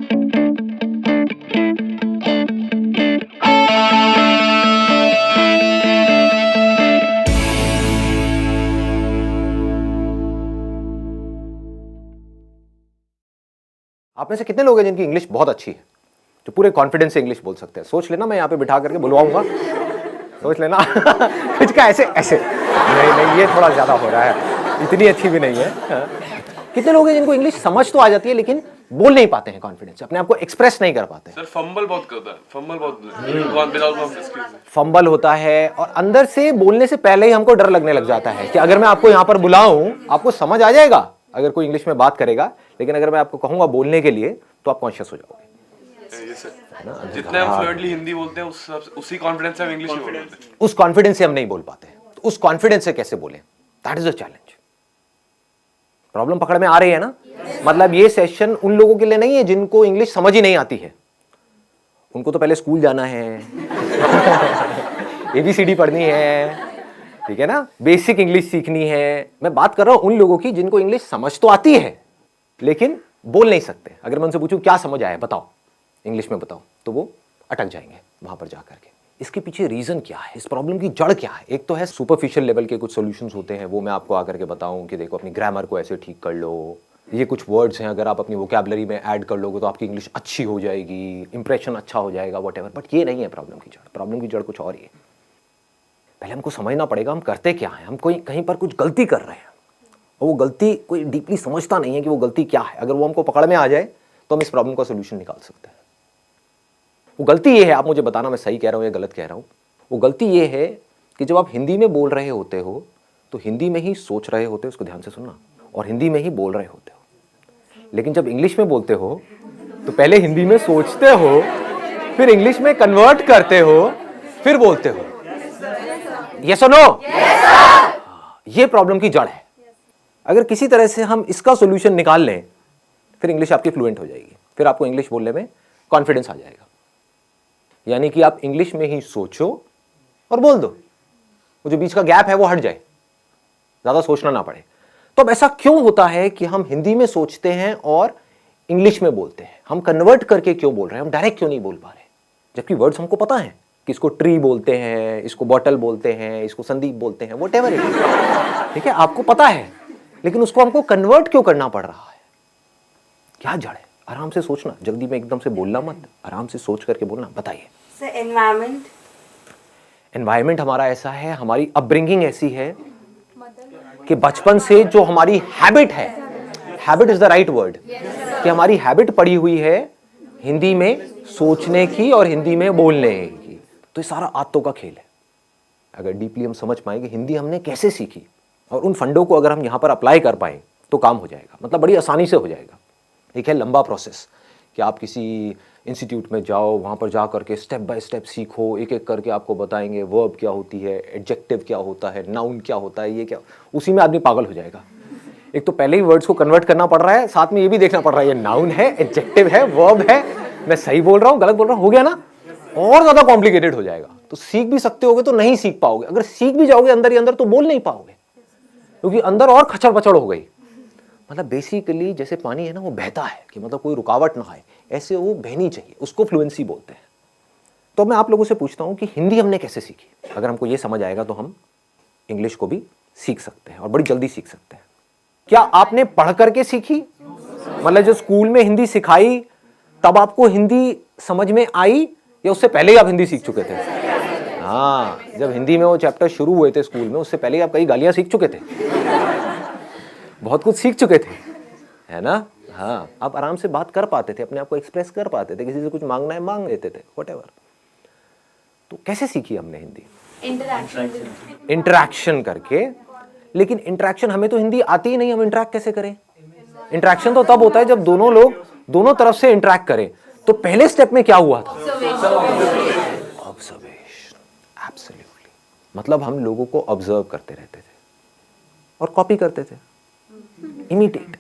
आप में से कितने लोग हैं जिनकी इंग्लिश बहुत अच्छी है, जो पूरे कॉन्फिडेंस से इंग्लिश बोल सकते हैं? सोच लेना, मैं यहाँ पे बिठा करके बुलवाऊंगा, सोच लेना। कुछ का ऐसे ऐसे नहीं, ये थोड़ा ज्यादा हो रहा है, इतनी अच्छी भी नहीं है। कितने लोग हैं जिनको इंग्लिश समझ तो आ जाती है लेकिन बोल नहीं पाते हैं कॉन्फिडेंस, अपने आप को एक्सप्रेस नहीं कर पाते? सर फंबल बहुत करता है, फंबल बहुत फंबल होता है और अंदर से बोलने से पहले ही हमको डर लगने लग जाता है कि अगर मैं आपको यहाँ पर बुलाऊं आपको समझ आ जाएगा अगर कोई इंग्लिश में बात करेगा, लेकिन अगर मैं आपको कहूंगा बोलने के लिए तो आप कॉन्शियस हो जाओगे। जितने हम फ्लुएंटली हिंदी बोलते हैं उसी कॉन्फिडेंस से हम इंग्लिश में बोलते हैं। उस कॉन्फिडेंस से हम नहीं बोल पाते, तो उस कॉन्फिडेंस से कैसे बोलें? That is the challenge. Problem पकड़ में आ रही है ना? मतलब ये सेशन उन लोगों के लिए नहीं है जिनको इंग्लिश समझ ही नहीं आती है, उनको तो पहले स्कूल जाना है, एबीसीडी पढ़नी है, ठीक है ना, बेसिक इंग्लिश सीखनी है। मैं बात कर रहा हूं उन लोगों की जिनको इंग्लिश समझ तो आती है लेकिन बोल नहीं सकते। अगर मैं उनसे पूछूं क्या समझ आया बताओ, इंग्लिश में बताओ, तो वो अटक जाएंगे वहां पर जाकर के। इसके पीछे रीजन क्या है, इस प्रॉब्लम की जड़ क्या है? एक तो है सुपरफिशियल लेवल के कुछ सॉल्यूशंस होते हैं, वो मैं आपको आकर के बताऊं कि देखो अपनी ग्रामर को ऐसे ठीक कर लो, ये कुछ वर्ड्स हैं अगर आप अपनी वोकैबुलरी में ऐड कर लोगे तो आपकी इंग्लिश अच्छी हो जाएगी, इंप्रेशन अच्छा हो जाएगा, व्हाटएवर। बट ये नहीं है प्रॉब्लम की जड़। प्रॉब्लम की जड़ कुछ और ही है। पहले हमको समझना पड़ेगा हम करते क्या है। हम कोई कहीं पर कुछ गलती कर रहे हैं और वो गलती कोई डीपली समझता नहीं है कि वो गलती क्या है। अगर वो हमको पकड़ में आ जाए तो हम इस प्रॉब्लम का सोल्यूशन निकाल सकते हैं। वो गलती ये है, आप मुझे बताना मैं सही कह रहा हूं या गलत कह रहा हूं। वो गलती ये है कि जब आप हिंदी में बोल रहे होते हो तो हिंदी में ही सोच रहे होते हो, उसको ध्यान से सुनना, और हिंदी में ही बोल रहे होते हो। लेकिन जब इंग्लिश में बोलते हो तो पहले हिंदी में सोचते हो, फिर इंग्लिश में कन्वर्ट करते हो, फिर बोलते हो। यस और नो? ये प्रॉब्लम की जड़ है। अगर किसी तरह से हम इसका सॉल्यूशन निकाल लें फिर इंग्लिश आपकी फ्लुएंट हो जाएगी, फिर आपको इंग्लिश बोलने में कॉन्फिडेंस आ जाएगा। यानी कि आप इंग्लिश में ही सोचो और बोल दो, वो जो बीच का गैप है वो हट जाए, ज्यादा सोचना ना पड़े। तो अब ऐसा क्यों होता है कि हम हिंदी में सोचते हैं और इंग्लिश में बोलते हैं? हम कन्वर्ट करके क्यों बोल रहे हैं, हम डायरेक्ट क्यों नहीं बोल पा रहे? जबकि वर्ड्स हमको पता है कि इसको ट्री बोलते हैं, इसको बॉटल बोलते हैं, इसको संदीप बोलते हैं, व्हाटएवर इट इज, ठीक है, आपको पता है, लेकिन उसको हमको कन्वर्ट क्यों करना पड़ रहा है? क्या जड़ है? आराम से सोचना, जल्दी में एकदम से बोलना मत, आराम से सोच करके बोलना। बताइए सर। एनवायरमेंट हमारा ऐसा है, हमारी अपब्रिंगिंग ऐसी है कि बचपन से जो हमारी हैबिट है, habit is the right word, कि हमारी हैबिट पड़ी हुई है हिंदी में सोचने की और हिंदी में बोलने की। तो ये सारा आदतों का खेल है। अगर डीपली हम समझ पाए कि हिंदी हमने कैसे सीखी और उन फंडों को अगर हम यहां पर अप्लाई कर पाए तो काम हो जाएगा, मतलब बड़ी आसानी से हो जाएगा। एक है लंबा प्रोसेस कि आप किसी इंस्टीट्यूट में जाओ, वहाँ पर जा करके स्टेप बाय स्टेप सीखो, एक एक करके आपको बताएंगे वर्ब क्या होती है, एडजेक्टिव क्या होता है, नाउन क्या होता है, ये क्या, उसी में आदमी पागल हो जाएगा। एक तो पहले ही वर्ड्स को कन्वर्ट करना पड़ रहा है, साथ में ये भी देखना पड़ रहा है ये नाउन है, एडजेक्टिव है, वर्ब है, मैं सही बोल रहा हूँ गलत बोल रहा हूँ, हो गया ना? और ज्यादा कॉम्प्लिकेटेड हो जाएगा। तो सीख भी सकते होगे तो नहीं सीख पाओगे, अगर सीख भी जाओगे अंदर ही अंदर तो बोल नहीं पाओगे, क्योंकि अंदर और खचड़ पचड़ हो गई। मतलब बेसिकली जैसे पानी है ना, वो बहता है कि मतलब कोई रुकावट ना आए, ऐसे वो बहनी चाहिए, उसको फ्लुएंसी बोलते हैं। तो मैं आप लोगों से पूछता हूं कि हिंदी हमने कैसे सीखी? अगर हमको ये समझ आएगा तो हम इंग्लिश को भी सीख सकते हैं और बड़ी जल्दी सीख सकते हैं। क्या आपने पढ़ करके सीखी? मतलब जो स्कूल में हिंदी सिखाई तब आपको हिंदी समझ में आई, या उससे पहले ही आप हिंदी सीख चुके थे? हाँ, जब हिंदी में वो चैप्टर शुरू हुए थे स्कूल में, उससे पहले ही आप कई गालियां सीख चुके थे, बहुत कुछ सीख चुके थे, है ना? हाँ, आप आराम से बात कर पाते थे, अपने आप को एक्सप्रेस कर पाते थे, किसी से कुछ मांगना है मांग लेते थे, व्हाटएवर। तो कैसे सीखी हमने हिंदी? इंटरैक्शन करके। लेकिन इंटरैक्शन, हमें तो हिंदी आती ही नहीं, हम इंटरैक्ट कैसे करें? इंटरैक्शन तो तब होता है जब दोनों लोग दोनों तरफ से इंटरैक्ट करें। तो पहले स्टेप में क्या हुआ था? ऑब्जर्वेशन। एब्सोल्युटली। मतलब हम लोगों को ऑब्जर्व करते रहते थे और कॉपी करते थे, इमिटेट।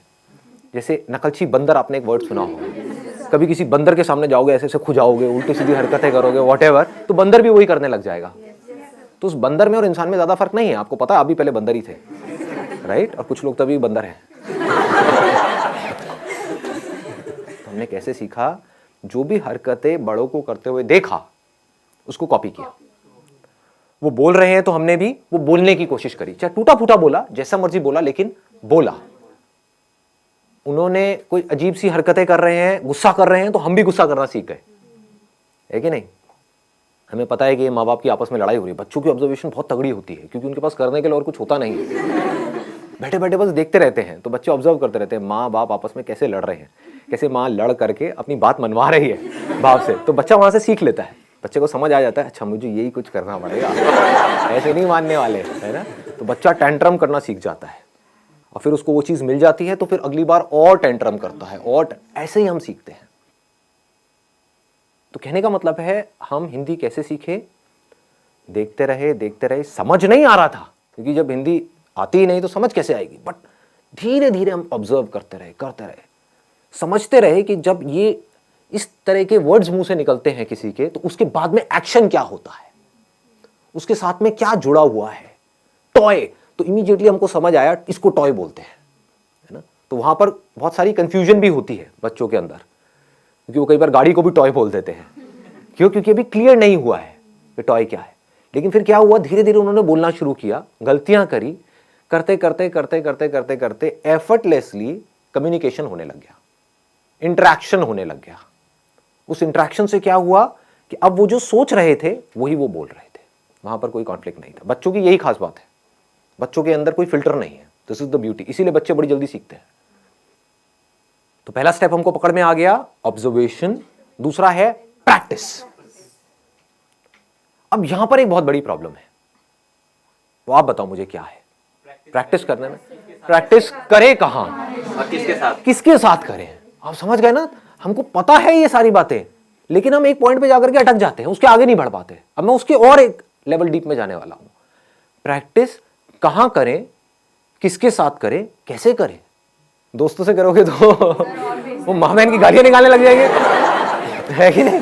जैसे नकलची बंदर, आपने एक वर्ड सुना होगा, कभी किसी बंदर के सामने जाओगे, ऐसे ऐसे खुजाओगे, उल्टी सीधी हरकतें करोगे, व्हाटएवर, तो बंदर भी वही करने लग जाएगा। तो उस बंदर में और इंसान में ज्यादा फर्क नहीं है, आपको पता है, आप भी पहले बंदर ही थे, राइट? और कुछ लोग तभी बंदर हैं। तो हमने कैसे सीखा? जो भी हरकतें बड़ों को करते हुए देखा उसको कॉपी किया। वो बोल रहे हैं तो हमने भी वो बोलने की कोशिश करी, चाहे टूटा फूटा बोला, जैसा मर्जी बोला, लेकिन बोला। उन्होंने कोई अजीब सी हरकतें कर रहे हैं, गुस्सा कर रहे हैं, तो हम भी गुस्सा करना सीख गए, है कि नहीं? हमें पता है कि माँ बाप की आपस में लड़ाई हो रही है, बच्चों की ऑब्जर्वेशन बहुत तगड़ी होती है क्योंकि उनके पास करने के लिए और कुछ होता नहीं है। बैठे बैठे बस देखते रहते हैं, तो बच्चे ऑब्जर्व करते रहते हैं माँ बाप आपस में कैसे लड़ रहे हैं, कैसे माँ लड़ करके अपनी बात मनवा रही है बाप से, तो बच्चा वहां से सीख लेता है। बच्चे को समझ आ जाता है, अच्छा मुझे यही कुछ करना पड़ेगा, ऐसे नहीं मानने वाले, है ना? तो बच्चा टेंट्रम करना सीख जाता है और फिर उसको वो चीज मिल जाती है तो फिर अगली बार और टेंट्रम करता है, और ऐसे ही हम सीखते हैं। तो कहने का मतलब है हम हिंदी कैसे सीखे? देखते रहे, समझ नहीं आ रहा था क्योंकि जब हिंदी आती ही नहीं तो समझ कैसे आएगी, बट धीरे धीरे हम ऑब्जर्व करते रहे, समझते रहे कि जब ये इस तरह के वर्ड्स मुंह से निकलते हैं किसी के, तो उसके बाद में एक्शन क्या होता है, उसके साथ में क्या जुड़ा हुआ है। टॉय, तो इमीडिएटली हमको समझ आया इसको टॉय बोलते हैं, है ना? तो वहां पर बहुत सारी कंफ्यूजन भी होती है बच्चों के अंदर, क्योंकि वो कई बार गाड़ी को भी टॉय बोल देते हैं। क्यों? क्योंकि अभी क्लियर नहीं हुआ है कि टॉय क्या है। लेकिन फिर क्या हुआ, धीरे धीरे उन्होंने बोलना शुरू किया, गलतियां करी, करते एफर्टलेसली कम्युनिकेशन होने लग गया, इंटरेक्शन होने लग गया। उस इंटरेक्शन से क्या हुआ कि अब वो जो सोच रहे थे वही वो बोल रहे थे, वहां पर कोई कॉन्फ्लिक्ट नहीं था। बच्चों की यही खास बात है, बच्चों के अंदर कोई फिल्टर नहीं है, दिस इज द ब्यूटी, इसीलिए बच्चे बड़ी जल्दी सीखते हैं। तो पहला स्टेप हमको पकड़ में आ गया, ऑब्जर्वेशन। दूसरा है प्रैक्टिस। अब यहां पर एक बहुत बड़ी प्रॉब्लम है, वो आप बताओ मुझे क्या है? प्रैक्टिस करने में, प्रैक्टिस करे कहां और किसके साथ करें? आप समझ गए ना? हमको पता है ये सारी बातें, लेकिन हम एक पॉइंट पे जाकर के अटक जाते हैं, उसके आगे नहीं बढ़ पाते। अब मैं उसके और एक लेवल डीप में जाने वाला हूं। प्रैक्टिस कहां करें, किसके साथ करें, कैसे करें? दोस्तों से करोगे तो वो माँ बहन की गालियां निकालने लग जाएंगे, है कि नहीं?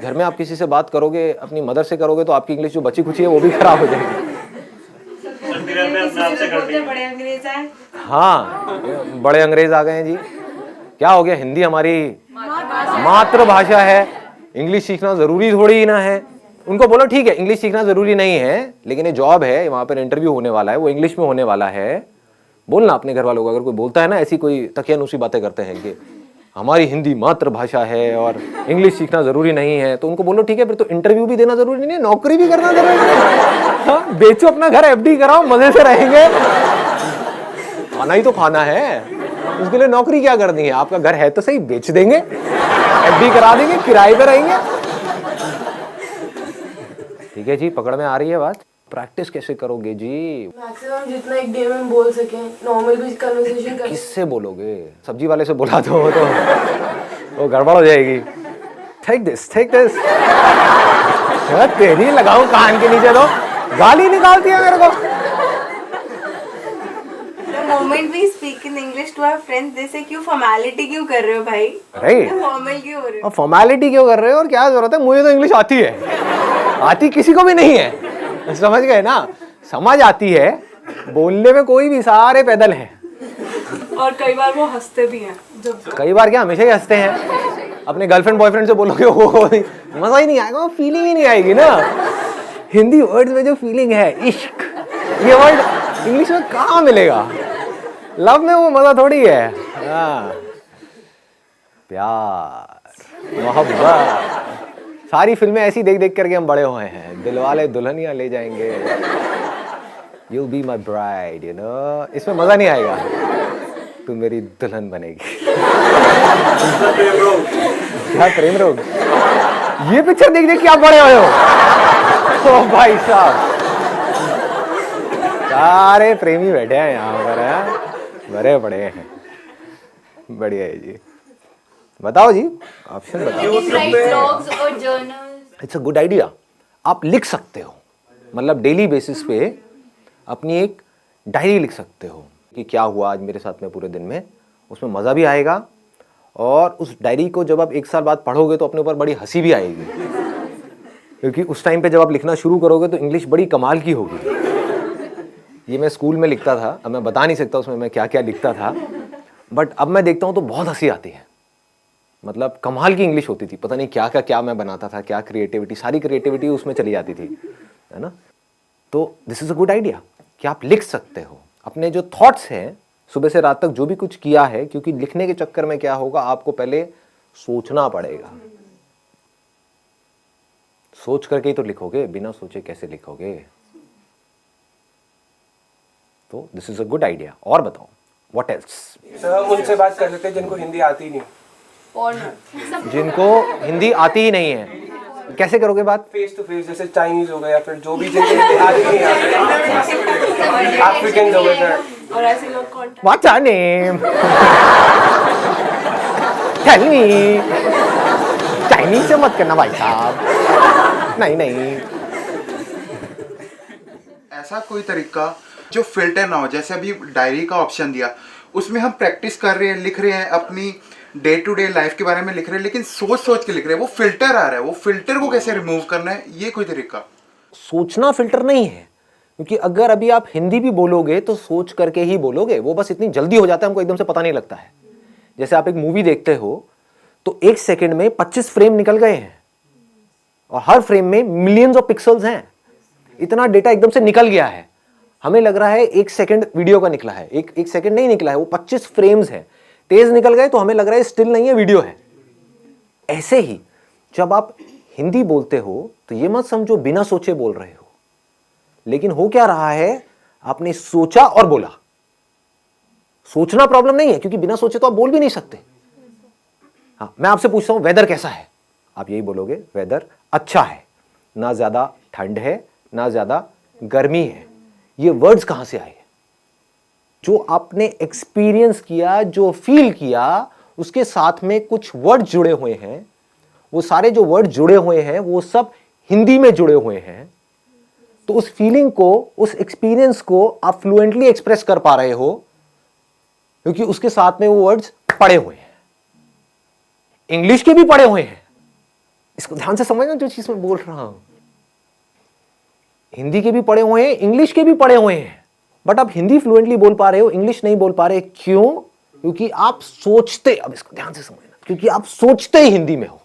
घर में आप किसी से बात करोगे, अपनी मदर से करोगे, तो आपकी इंग्लिश जो बची खुची है वो भी खराब हो जाएगी। बड़े अंग्रेज आए। हाँ, बड़े अंग्रेज आ गए हैं जी। क्या हो गया? हिंदी हमारी मातृभाषा है, इंग्लिश सीखना जरूरी थोड़ी ही ना है। उनको बोलो ठीक है इंग्लिश सीखना जरूरी नहीं है, लेकिन ये जॉब है, वहां पर इंटरव्यू होने वाला है, वो इंग्लिश में होने वाला है। बोलना अपने घर वालों को, अगर कोई बोलता है ना ऐसी कोई तकियानुसी बातें करते हैं कि हमारी हिंदी मातृभाषा है और इंग्लिश सीखना जरूरी नहीं है, तो उनको बोलो ठीक है फिर तो इंटरव्यू भी देना जरूरी नहीं है, नौकरी भी करना जरूरी नहीं है। हाँ, बेचो अपना घर, एफडी कराओ, मजे से रहेंगे। खाना ही तो खाना है, उसके लिए नौकरी क्या करनी है? आपका घर है तो सही, बेच देंगे, एफडी करा देंगे, किराए पे रहेंगे। ठीक है जी, पकड़ में आ रही है बात? प्रैक्टिस कैसे करोगे जी? मैक्सिमम जितना एक डे में बोल सके, नॉर्मल भी कन्वर्सेशन कर। किससे बोलोगे? सब्जी वाले से बोला तो वो गड़बड़ हो जाएगी। टेक दिस तेरी लगाऊं कान के नीचे, तो गाली निकालती है मेरे को। The moment we speak in English to our friends, they say क्यों फॉर्मेलिटी क्यों कर रहे हो भाई? राइट, फॉर्मल क्यों हो रहे हो? फॉर्मेलिटी क्यों कर रहे हो और क्या जरूरत है? मुझे तो इंग्लिश आती है, आती किसी को भी नहीं है, समझ गए ना? समझ आती है, बोलने में कोई भी, सारे पैदल हैं। और कई बार वो हंसते भी हैं। कई बार क्या, हमेशा ही हंसते हैं। अपने गर्लफ्रेंड बॉयफ्रेंड से बोलोगे वो मजा ही नहीं आएगा, फीलिंग ही नहीं आएगी ना। हिंदी वर्ड्स में जो फीलिंग है, इश्क, ये वर्ड इंग्लिश में कहाँ मिलेगा? लव में वो मजा थोड़ी है। हाँ, प्यार, मोहब्बत, सारी फिल्में ऐसी देख देख करके हम बड़े हुए हैं। दिलवाले दुल्हनिया ले जाएंगे, You'll be my bride, you know? इसमें मजा नहीं आएगा, तू मेरी दुल्हन बनेगी। क्या प्रेम रोग? ये पिक्चर देख देख के आप बड़े हुए हो। ओ भाई साहब, सारे प्रेमी बैठे हैं यहाँ पर, हैं बड़े बड़े हैं। बढ़िया है जी। बताओ जी, ऑप्शन बताओ। It's a good idea. आप लिख सकते हो, मतलब डेली बेसिस पे अपनी एक डायरी लिख सकते हो कि क्या हुआ आज मेरे साथ में पूरे दिन में। उसमें मज़ा भी आएगा, और उस डायरी को जब आप एक साल बाद पढ़ोगे तो अपने ऊपर बड़ी हंसी भी आएगी, क्योंकि उस टाइम पे जब आप लिखना शुरू करोगे तो इंग्लिश बड़ी कमाल की होगी। ये मैं स्कूल में लिखता था, अब मैं बता नहीं सकता उसमें मैं क्या क्या लिखता था, बट अब मैं देखता हूँ तो बहुत हंसी आती है। मतलब कमाल की इंग्लिश होती थी, पता नहीं क्या का क्या मैं बनाता था, क्या क्रिएटिविटी, सारी क्रिएटिविटी उसमें चली जाती थी, है ना। तो this is a good idea कि आप लिख सकते हो अपने जो थॉट्स हैं, सुबह से रात तक जो भी कुछ किया है, क्योंकि लिखने के चक्कर में क्या होगा, आपको पहले सोचना पड़ेगा। सोच करके ही तो लिखोगे, बिना सोचे कैसे लिखोगे। तो this is a good idea. और बताओ व्हाट एल्स। सर हम उनसे बात कर सकते हैं जिनको हिंदी आती ही नहीं। जिनको हिंदी आती ही नहीं है, कैसे करोगे बात? फेस टू फेस, जैसे चाइनीज हो गए या फिर जो भी जिनको हिंदी आती नहीं है, अफ्रीकन हो गए सर। और ऐसे लोग contact What's your name? Tell me. Chinese से मत करना भाई साहब, नहीं नहीं। ऐसा कोई तरीका जो फिल्टर ना हो, जैसे अभी डायरी का ऑप्शन दिया, उसमें हम प्रैक्टिस कर रहे हैं, लिख रहे हैं, अपनी डे टू डे लाइफ के बारे में लिख रहे हैं, लेकिन सोच सोच के लिख रहे हैं, वो फिल्टर आ रहा है, वो फिल्टर को कैसे रिमूव करना है, ये कोई तरीका? सोचना फिल्टर नहीं है, क्योंकि अगर अभी आप हिंदी भी बोलोगे तो सोच करके ही बोलोगे, वो बस इतनी जल्दी हो जाता है, हमको एकदम से पता नहीं लगता है। जैसे आप एक मूवी देखते हो तो एक सेकंड में 25 फ्रेम निकल गए हैं, और हर फ्रेम में मिलियंस ऑफ पिक्सल्स हैं, इतना डेटा एकदम से निकल गया है। हमें लग रहा है एक सेकंड वीडियो का निकला है, एक सेकंड नहीं निकला है, वो 25 फ्रेम्स है, तेज निकल गए तो हमें लग रहा है स्टिल नहीं है, वीडियो है। ऐसे ही जब आप हिंदी बोलते हो तो ये मत समझो बिना सोचे बोल रहे हो, लेकिन हो क्या रहा है, आपने सोचा और बोला। सोचना प्रॉब्लम नहीं है, क्योंकि बिना सोचे तो आप बोल भी नहीं सकते। हाँ, मैं आपसे पूछता हूं वेदर कैसा है, आप यही बोलोगे वेदर अच्छा है, ना ज्यादा ठंड है ना ज्यादा गर्मी है। ये वर्ड्स कहां से आए? जो आपने एक्सपीरियंस किया, जो फील किया, उसके साथ में कुछ वर्ड जुड़े हुए हैं। वो सारे जो वर्ड जुड़े हुए हैं वो सब हिंदी में जुड़े हुए हैं। तो उस फीलिंग को, उस एक्सपीरियंस को आप फ्लुएंटली एक्सप्रेस कर पा रहे हो, क्योंकि उसके साथ में वो वर्ड्स पड़े हुए हैं। इंग्लिश के भी पड़े हुए हैं, इसको ध्यान से समझना जो चीज मैं बोल रहा हूं। हिंदी के भी पड़े हुए हैं, इंग्लिश के भी पड़े हुए हैं, बट आप हिंदी फ्लुएंटली बोल पा रहे हो, इंग्लिश नहीं बोल पा रहे। क्यों? क्योंकि आप सोचते, अब इसको ध्यान से समझना, क्योंकि आप सोचते ही हिंदी में हो,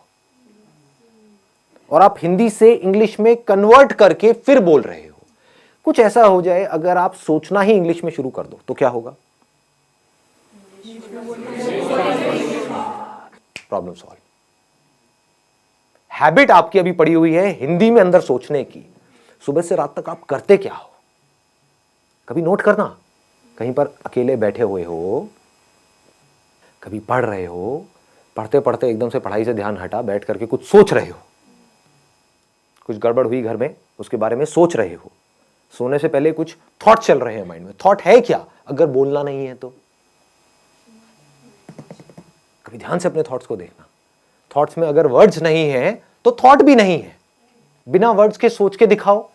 और आप हिंदी से इंग्लिश में कन्वर्ट करके फिर बोल रहे हो। कुछ ऐसा हो जाए, अगर आप सोचना ही इंग्लिश में शुरू कर दो तो क्या होगा? Problem solve. हैबिट आपकी अभी पड़ी हुई है हिंदी में अंदर सोचने की। सुबह से रात तक आप करते क्या हो? कभी नोट करना, कहीं पर अकेले बैठे हुए हो, कभी पढ़ रहे हो, पढ़ते पढ़ते एकदम से पढ़ाई से ध्यान हटा, बैठ करके कुछ सोच रहे हो, कुछ गड़बड़ हुई घर में, उसके बारे में सोच रहे हो, सोने से पहले कुछ थॉट चल रहे हैं माइंड में। थॉट है क्या अगर बोलना नहीं है तो? कभी ध्यान से अपने थॉट्स को देखना। थॉट्स में अगर वर्ड्स नहीं है तो थॉट भी नहीं है। बिना वर्ड्स के सोच के दिखाओ,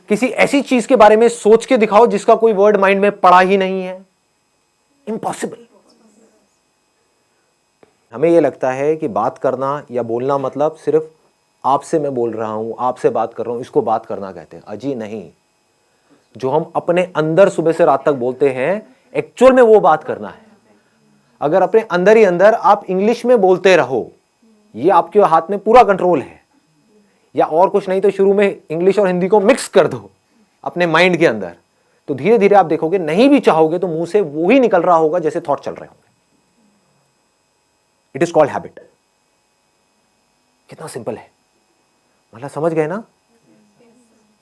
किसी ऐसी चीज के बारे में सोच के दिखाओ जिसका कोई वर्ड माइंड में पड़ा ही नहीं है। इम्पॉसिबल। हमें यह लगता है कि बात करना या बोलना मतलब सिर्फ आपसे मैं बोल रहा हूं, आपसे बात कर रहा हूं, इसको बात करना कहते हैं। अजी नहीं, जो हम अपने अंदर सुबह से रात तक बोलते हैं, एक्चुअल में वो बात करना है। अगर अपने अंदर ही अंदर आप इंग्लिश में बोलते रहो, ये आपके हाथ में पूरा कंट्रोल है, या और कुछ नहीं तो शुरू में इंग्लिश और हिंदी को मिक्स कर दो अपने माइंड के अंदर, तो धीरे धीरे आप देखोगे, नहीं भी चाहोगे तो मुंह से वो ही निकल रहा होगा जैसे थॉट चल रहे होंगे। It is called habit. कितना सिंपल है, मतलब समझ गए ना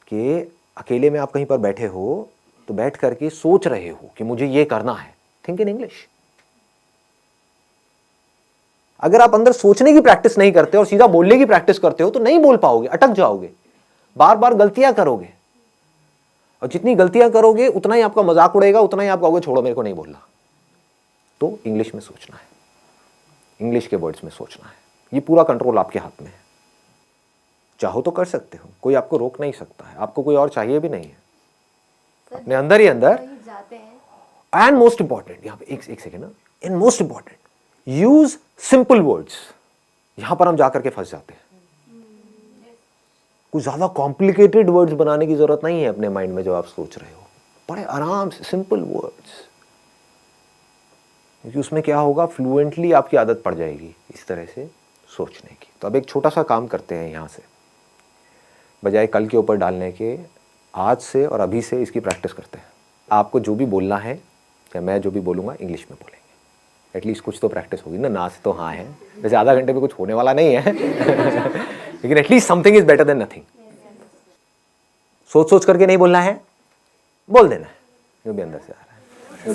कि अकेले में आप कहीं पर बैठे हो तो बैठ करके सोच रहे हो कि मुझे ये करना है। Think in English. अगर आप अंदर सोचने की प्रैक्टिस नहीं करते और सीधा बोलने की प्रैक्टिस करते हो तो नहीं बोल पाओगे, अटक जाओगे, बार बार गलतियां करोगे, और जितनी गलतियां करोगे उतना ही आपका मजाक उड़ेगा, उतना ही आप कहोगे छोड़ो मेरे को नहीं बोलना। तो इंग्लिश में सोचना है, इंग्लिश के वर्ड्स में सोचना है। ये पूरा कंट्रोल आपके हाथ में है। चाहो तो कर सकते हो, कोई आपको रोक नहीं सकता है, आपको कोई और चाहिए भी नहीं है, अपने अंदर ही अंदर। एंड मोस्ट इंपॉर्टेंट, यहां पे एक सेकेंड ना, and most important, use simple words. यहां पर हम जाकर के फंस जाते हैं। कुछ ज्यादा कॉम्प्लिकेटेड वर्ड्स बनाने की जरूरत नहीं है अपने माइंड में जो आप सोच रहे हो। बड़े आराम से सिंपल वर्ड्स। क्योंकि उसमें क्या होगा, फ्लुएंटली आपकी आदत पड़ जाएगी इस तरह से सोचने की। तो अब एक छोटा सा काम करते हैं यहाँ से, बजाय कल के ऊपर डालने के, आज से और अभी से इसकी प्रैक्टिस करते हैं। आपको जो भी बोलना है या मैं जो भी बोलूँगा इंग्लिश में बोलेंगे, एटलीस्ट कुछ तो प्रैक्टिस होगी ना से तो हाँ है, वैसे आधा घंटे में कुछ होने वाला नहीं है लेकिन at least something is better than nothing. सोच सोच करके नहीं बोलना है, बोल देना है जो भी अंदर से आ रहा है।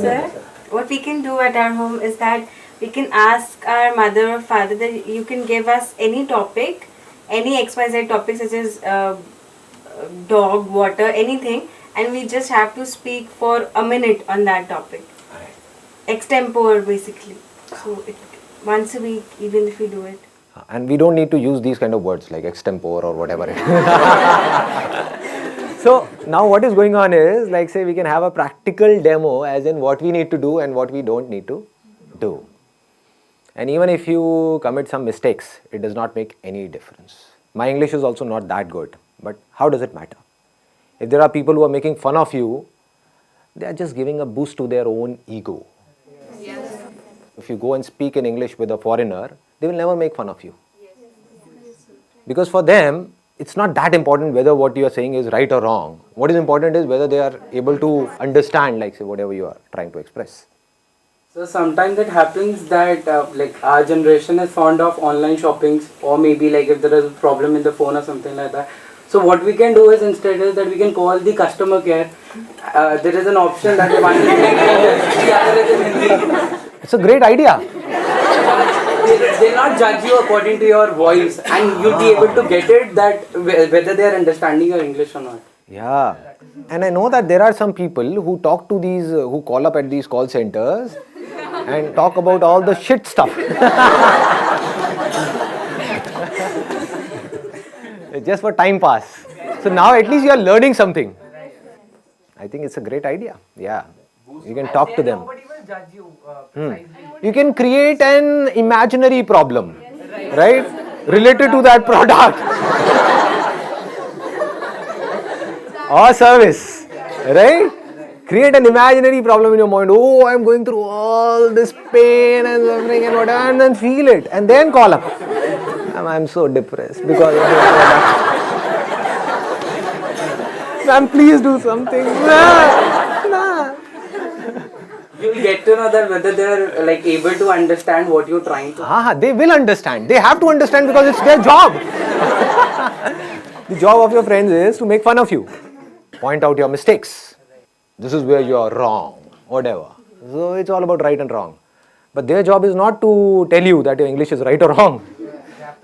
Sir, what we can do at our home is that we can ask our mother or father that you can give us any topic, any XYZ topic such as dog, water, anything, and we just have to speak for a minute on that topic. Extempore basically. So once a week, even if we do it. And we don't need to use these kind of words like extempore or whatever. So now what is going on is, like say we can have a practical demo as in what we need to do and what we don't need to do. And even if you commit some mistakes, it does not make any difference. My English is also not that good, but how does it matter? If there are people who are making fun of you, they are just giving a boost to their own ego. Yes. If you go and speak in English with a foreigner, they will never make fun of you. Because for them, it's not that important whether what you are saying is right or wrong. What is important is whether they are able to understand, like say, whatever you are trying to express. So sometimes it happens that like our generation is fond of online shoppings, or maybe like if there is a problem in the phone or something like that. So what we can do is instead is that we can call the customer care. There is an option that one is in English, the other is in Hindi. It's a great idea. They'll not judge you according to your voice, and you'll be able to get it that whether they are understanding your English or not. Yeah. And I know that there are some people who talk to these, who call up at these call centers and talk about all the shit stuff. Just for time pass. So now at least you are learning something. I think it's a great idea. Yeah. You can talk to them. Nobody will judge you. You can create an imaginary problem, right? Related to that product or service, right? Create an imaginary problem in your mind. Oh, I'm going through all this pain and suffering and whatever, and then feel it, and then call up. I'm so depressed because of this product. Ma'am, please do something. Nah. You'll get to know that whether they are like able to understand what you're trying to. They will understand. They have to understand because it's their job. The job of your friends is to make fun of you, point out your mistakes. This is where you are wrong, whatever. So it's all about right and wrong. But their job is not to tell you that your English is right or wrong.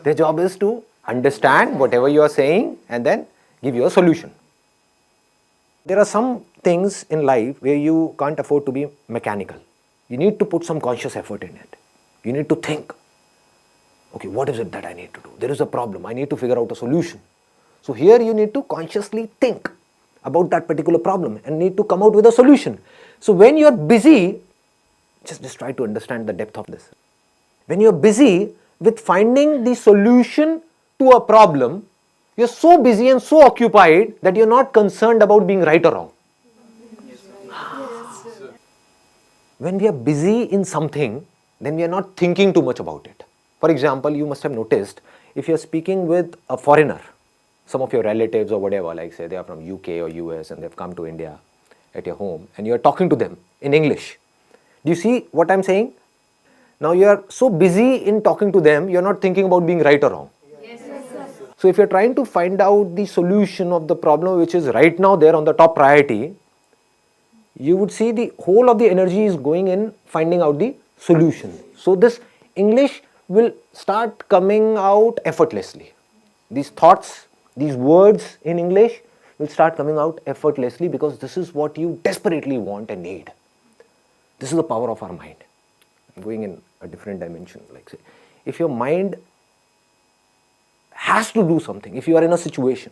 Their job is to understand whatever you are saying and then give you a solution. There are some things in life where you can't afford to be mechanical. You need to put some conscious effort in it. You need to think, okay, what is it that I need to do? There is a problem. I need to figure out a solution. So here you need to consciously think about that particular problem and need to come out with a solution. So when you are busy, just try to understand the depth of this. When you are busy with finding the solution to a problem, you're so busy and so occupied that you're not concerned about being right or wrong. When we are busy in something, then we are not thinking too much about it. For example, you must have noticed, if you're speaking with a foreigner, some of your relatives or whatever, like say they are from UK or US and they've come to India at your home and you're talking to them in English. Do you see what I'm saying? Now you are so busy in talking to them, you're not thinking about being right or wrong. So if you're trying to find out the solution of the problem which is right now there on the top priority, you would see the whole of the energy is going in finding out the solution. So this English will start coming out effortlessly. These thoughts, these words in English will start coming out effortlessly because this is what you desperately want and need. This is the power of our mind. I'm going in a different dimension. Like say, if your mind has to do something, if you are in a situation,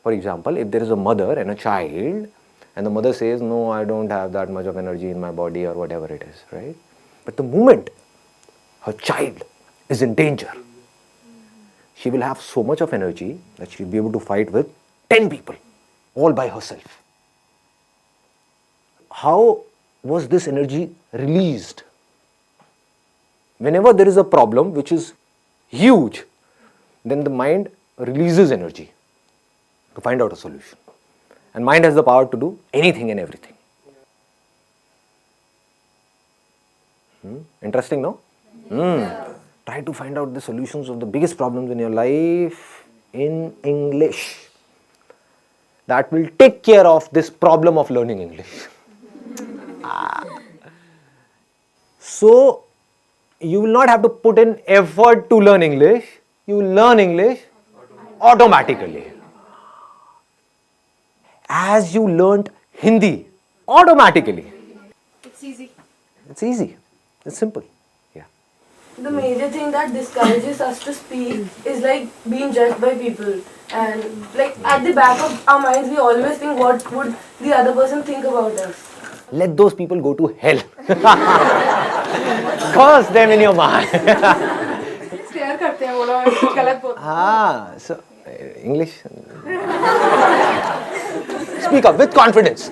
for example, if there is a mother and a child, and the mother says, no, I don't have that much of energy in my body or whatever it is, right? But the moment her child is in danger, she will have so much of energy that she will be able to fight with 10 people, all by herself. How was this energy released? whenever there is a problem which is huge, then the mind releases energy to find out a solution. And mind has the power to do anything and everything. Interesting, no? Try to find out the solutions of the biggest problems in your life in English. That will take care of this problem of learning English. So, you will not have to put in effort to learn English. You will learn English automatically. As you learnt Hindi automatically. It's easy. It's easy. It's simple. Yeah. The major thing that discourages us to speak is like being judged by people. And like at the back of our minds, we always think what would the other person think about us. Let those people go to hell. Curse them in your mind. Stare करते हैं वो लोग गलत बोलते So English. Speak up with confidence.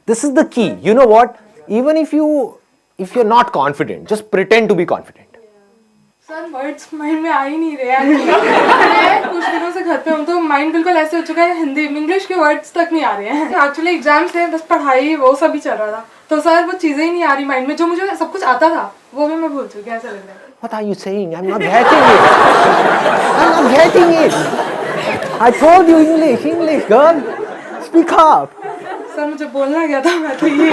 This is the key. You know what? Even if you're not confident, just pretend to be confident. Sir words mind में आ ही नहीं रहे हैं कुछ दिनों से घर पे हूँ तो माइंड बिल्कुल ऐसे हो चुका है हिंदी इंग्लिश के वर्ड्स तक नहीं आ रहे हैं एक्चुअली एग्जाम्स थे बस पढ़ाई वो सब ही चल रहा था तो सर वो चीज़ें ही नहीं आ रही माइंड में जो मुझे सब कुछ आता था वो भी मैं भूल चुकी ऐसा लग रहा है What are you saying? I'm not getting it. I'm not getting it. I told you English, girl. Speak up. Sir मुझे बोलना गया था मैं तो ये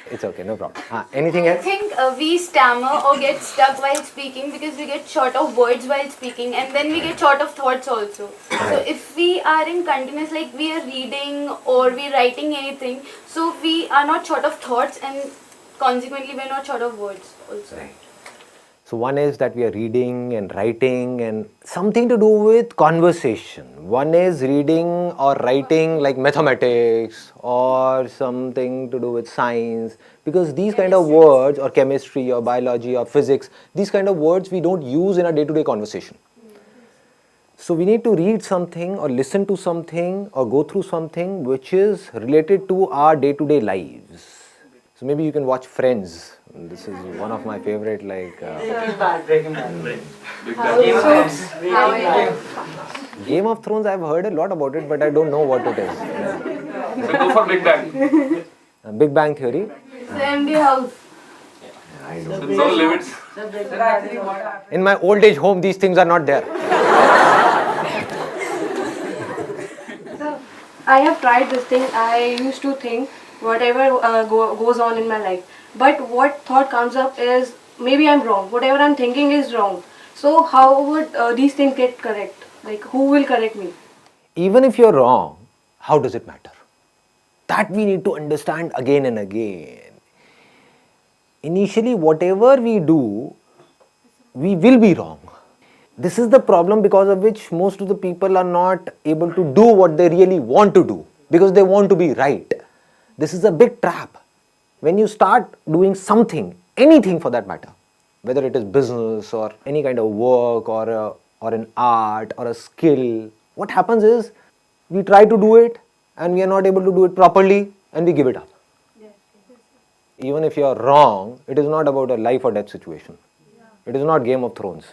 It's okay, no problem. Anything I else? think we stammer or get stuck while speaking because we get short of words while speaking and then we get short of thoughts also. So if we are in continuous, like we are reading or we are writing anything, so we are not short of thoughts and consequently we are not short of words also. Right. So one is that we are reading and writing and something to do with conversation. One is reading or writing like mathematics or something to do with science, because these kind of words, or chemistry or biology or physics, these kind of words we don't use in our day-to-day conversation. So we need to read something or listen to something or go through something which is related to our day-to-day lives. So maybe you can watch Friends. This is one of my favorite, like Breaking Bad. Game of Thrones. I've heard a lot about it, but I don't know what it is. So go for Big Bang. Big Bang Theory. MD House. No limits. In my old age home, these things are not there. I have tried this thing. I used to think whatever goes on in my life. But what thought comes up is maybe I'm wrong. Whatever I'm thinking is wrong. So how would these things get correct? Like who will correct me? Even if you're wrong, how does it matter? That we need to understand again and again. Initially, whatever we do, we will be wrong. This is the problem because of which most of the people are not able to do what they really want to do, because they want to be right. This is a big trap. When you start doing something, anything for that matter, whether it is business or any kind of work or an art or a skill, what happens is we try to do it and we are not able to do it properly and we give it up. Even if you are wrong, it is not about a life or death situation. It is not Game of Thrones.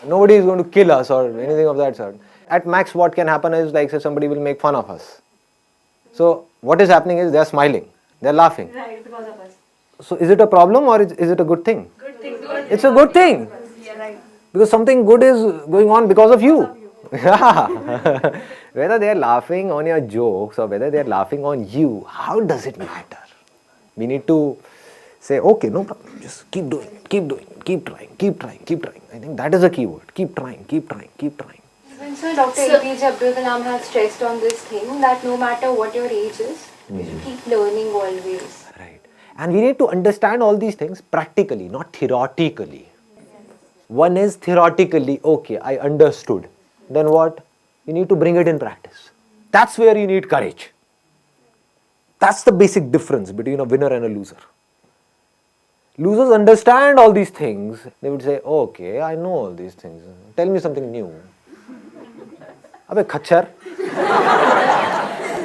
Nobody is going to kill us or anything of that sort. At max, what can happen is, like, say, somebody will make fun of us. So what is happening is they are smiling, they are laughing. Right, because of us. So is it a problem or is it a good thing? Good thing. It's a good thing. Yeah, right. Because something good is going on because of you. Yeah. Whether they are laughing on your jokes or whether they are laughing on you, how does it matter? We need to say, okay, no problem, just keep doing it, keep doing it, keep trying, keep trying, keep trying. I think that is a key word. Keep trying, keep trying, keep trying. Sir, Dr. APJ Abdul Kalam has stressed on this thing that no matter what your age is, you should keep learning always. Right. And we need to understand all these things practically, not theoretically. One is theoretically, okay, I understood. Then what? You need to bring it in practice. That's where you need courage. That's the basic difference between a winner and a loser. Losers understand all these things. They would say, okay, I know all these things. Tell me something new. Abhe khachar.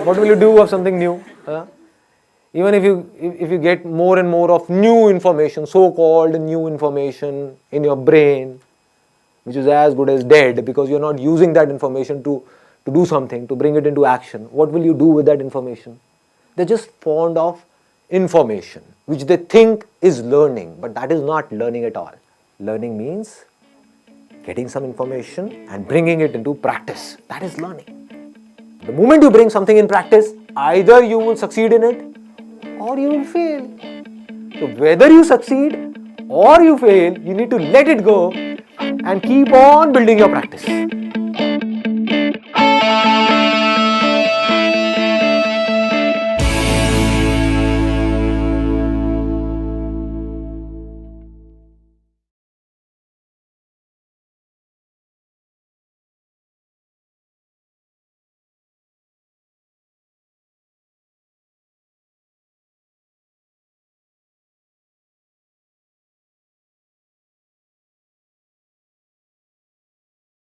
What will you do of something new? Even if you get more and more of new information, so-called new information in your brain, which is as good as dead because you're not using that information to do something, to bring it into action, what will you do with that information? They're just fond of information, which they think is learning, but that is not learning at all. Learning means getting some information and bringing it into practice. That is learning. The moment you bring something in practice, either you will succeed in it or you will fail. So whether you succeed or you fail, you need to let it go and keep on building your practice.